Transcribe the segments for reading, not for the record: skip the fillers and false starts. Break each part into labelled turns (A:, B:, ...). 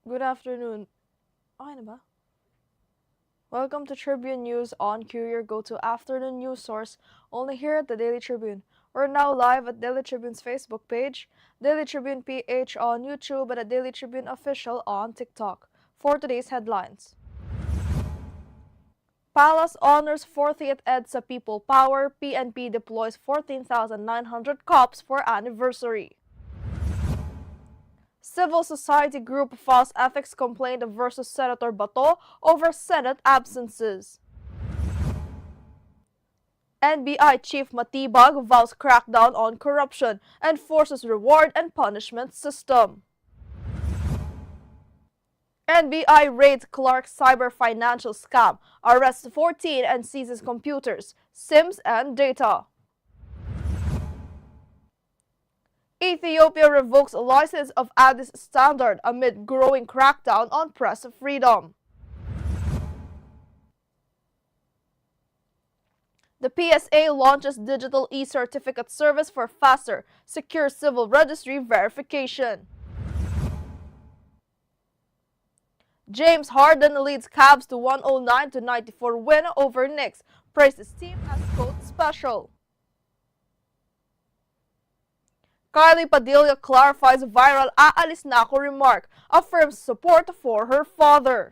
A: Good afternoon. Okay na ba? Welcome to Tribune News on Q, your go-to afternoon news source, only here at the Daily Tribune. We're now live at Daily Tribune's Facebook page, Daily Tribune PH on YouTube, and at Daily Tribune Official on TikTok. For today's headlines. Palace honors 40th EDSA People Power, PNP deploys 14,900 cops for anniversary. Civil society group files ethics complaint versus Senator Bato over Senate absences. NBI Chief Matibag vows crackdown on corruption and forces reward and punishment system. NBI raids Clark cyber financial scam, arrests 14 and seizes computers, SIMs and data. Ethiopia revokes license of Addis Standard amid growing crackdown on press freedom. The PSA launches digital e-certificate service for faster, secure civil registry verification. James Harden leads Cavs to 109-94 win over Knicks, praised his team as quote special. Kylie Padilla clarifies viral "aalis na ako" remark, affirms support for her father.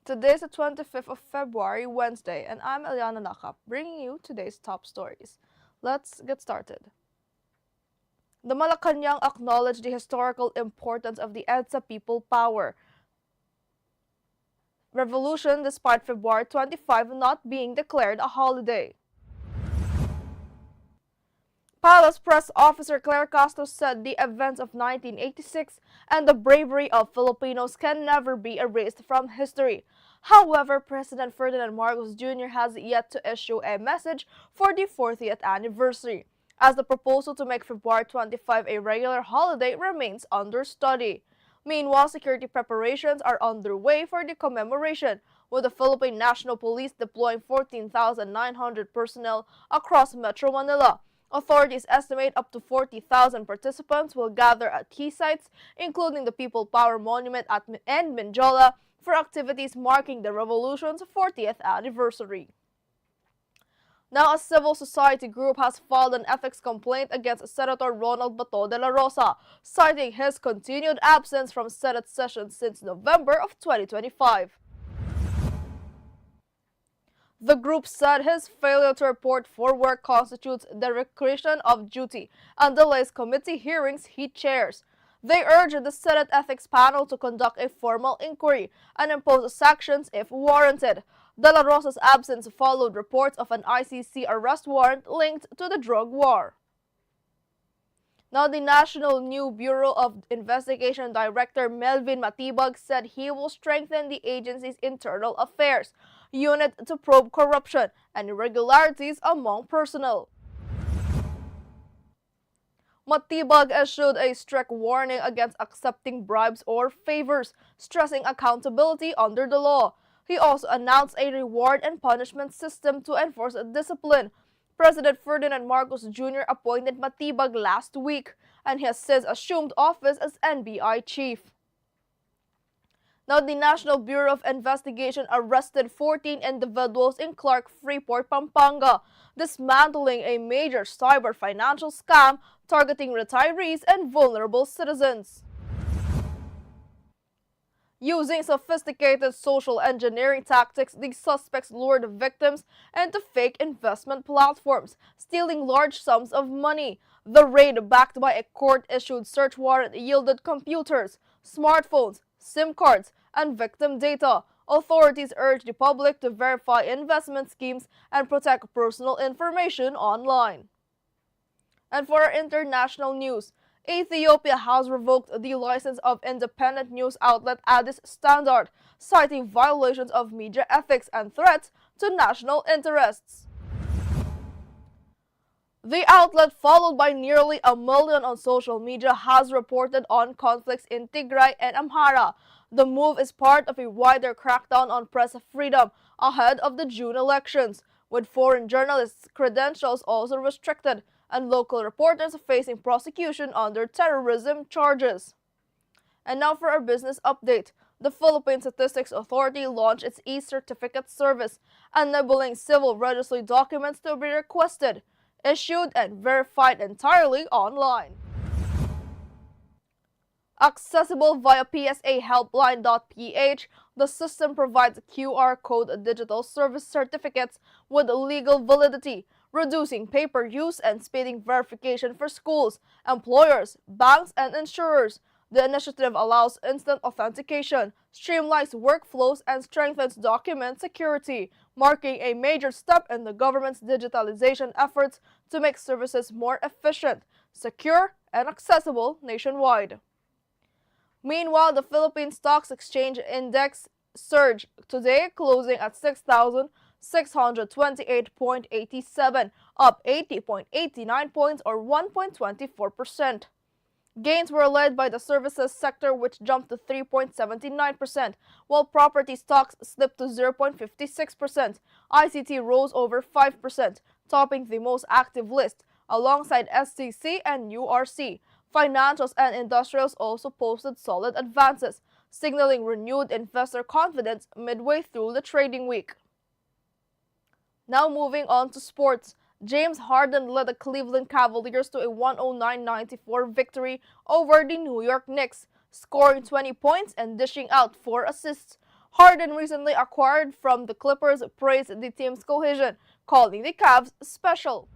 A: Today is the 25th of February, Wednesday, and I'm Eliana Lacap, bringing you today's top stories. Let's get started. The Malacanang acknowledged the historical importance of the EDSA People Power Revolution despite February 25 not being declared a holiday. Palace Press Officer Claire Castro said the events of 1986 and the bravery of Filipinos can never be erased from history. However, President Ferdinand Marcos Jr. has yet to issue a message for the 40th anniversary, as the proposal to make February 25 a regular holiday remains under study. Meanwhile, security preparations are underway for the commemoration, with the Philippine National Police deploying 14,900 personnel across Metro Manila. Authorities estimate up to 40,000 participants will gather at key sites, including the People Power Monument and Menjola, for activities marking the revolution's 40th anniversary. Now, a civil society group has filed an ethics complaint against Senator Ronald Bato de la Rosa, citing his continued absence from Senate sessions since November of 2025. The group said his failure to report for work constitutes dereliction of duty and delays committee hearings he chairs. They urged the Senate Ethics Panel to conduct a formal inquiry and impose sanctions if warranted. De la Rosa's absence followed reports of an ICC arrest warrant linked to the drug war. Now, the National New Bureau of Investigation Director Melvin Matibag said he will strengthen the agency's internal affairs unit to probe corruption and irregularities among personnel. Matibag issued a strict warning against accepting bribes or favors, stressing accountability under the law. He also announced a reward and punishment system to enforce discipline. President Ferdinand Marcos Jr. appointed Matibag last week, and he has since assumed office as NBI chief. Now, the National Bureau of Investigation arrested 14 individuals in Clark, Freeport, Pampanga, dismantling a major cyber financial scam targeting retirees and vulnerable citizens. Using sophisticated social engineering tactics, the suspects lured victims into fake investment platforms, stealing large sums of money. The raid, backed by a court-issued search warrant, yielded computers, smartphones, SIM cards, and victim data. Authorities urge the public to verify investment schemes and protect personal information online. And for our international news, Ethiopia has revoked the license of independent news outlet Addis Standard, citing violations of media ethics and threats to national interests. The outlet, followed by nearly 1 million on social media, has reported on conflicts in Tigray and Amhara. The move is part of a wider crackdown on press freedom ahead of the June elections, with foreign journalists' credentials also restricted and local reporters facing prosecution under terrorism charges. And now for our business update. The Philippine Statistics Authority launched its e-certificate service, enabling civil registry documents to be requested, issued, and verified entirely online. Accessible via psahelpline.ph, the system provides QR code digital service certificates with legal validity, reducing paper use and speeding verification for schools, employers, banks, and insurers. The initiative allows instant authentication, streamlines workflows, and strengthens document security, marking a major step in the government's digitalization efforts to make services more efficient, secure, and accessible nationwide. Meanwhile, the Philippine Stock Exchange Index surged today, closing at 6,628.87, up 80.89 points or 1.24%. Gains were led by the services sector, which jumped to 3.79%, while property stocks slipped to 0.56%. ICT rose over 5%, topping the most active list, alongside SCC and URC. Financials and industrials also posted solid advances, signaling renewed investor confidence midway through the trading week. Now moving on to sports. James Harden led the Cleveland Cavaliers to a 109-94 victory over the New York Knicks, scoring 20 points and dishing out 4 assists. Harden, recently acquired from the Clippers, praised the team's cohesion, calling the Cavs special.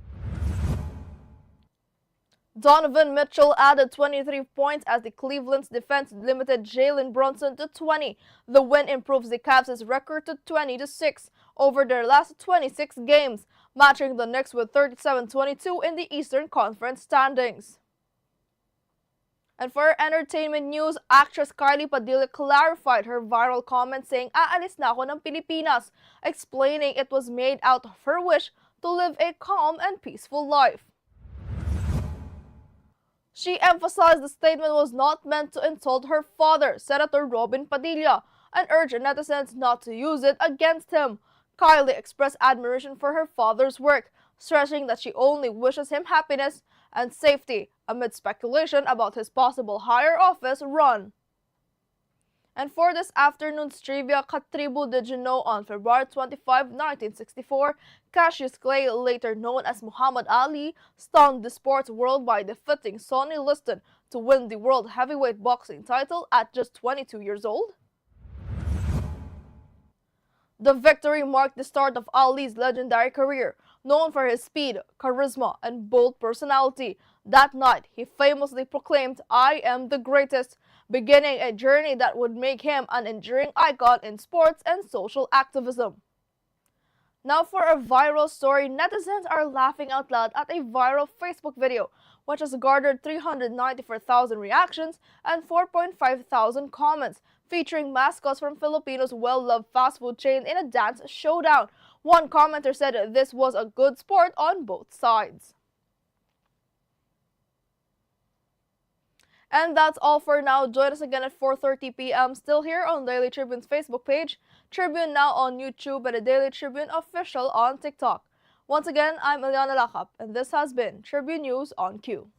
A: Donovan Mitchell added 23 points as the Cleveland's defense limited Jalen Brunson to 20. The win improves the Cavs' record to 20-6 over their last 26 games, matching the Knicks with 37-22 in the Eastern Conference standings. And for entertainment news, actress Kylie Padilla clarified her viral comment saying, "Aalis na ako ng Pilipinas," explaining it was made out of her wish to live a calm and peaceful life. She emphasized the statement was not meant to insult her father, Senator Robin Padilla, and urged netizens not to use it against him. Kylie expressed admiration for her father's work, stressing that she only wishes him happiness and safety, amid speculation about his possible higher office run. And for this afternoon's trivia, Katribu, did you know on February 25, 1964, Cassius Clay, later known as Muhammad Ali, stunned the sports world by defeating Sonny Liston to win the world heavyweight boxing title at just 22 years old? The victory marked the start of Ali's legendary career, known for his speed, charisma, and bold personality. That night, he famously proclaimed, "I am the greatest," beginning a journey that would make him an enduring icon in sports and social activism. Now for a viral story, netizens are laughing out loud at a viral Facebook video, which has garnered 394,000 reactions and 4,500 comments, featuring mascots from Filipinos' well-loved fast food chain in a dance showdown. One commenter said this was a good sport on both sides. And that's all for now. Join us again at 4:30 p.m. still here on Daily Tribune's Facebook page, Tribune now on YouTube, and the Daily Tribune official on TikTok. Once again, I'm Eliana Lacap, and this has been Tribune News on Q.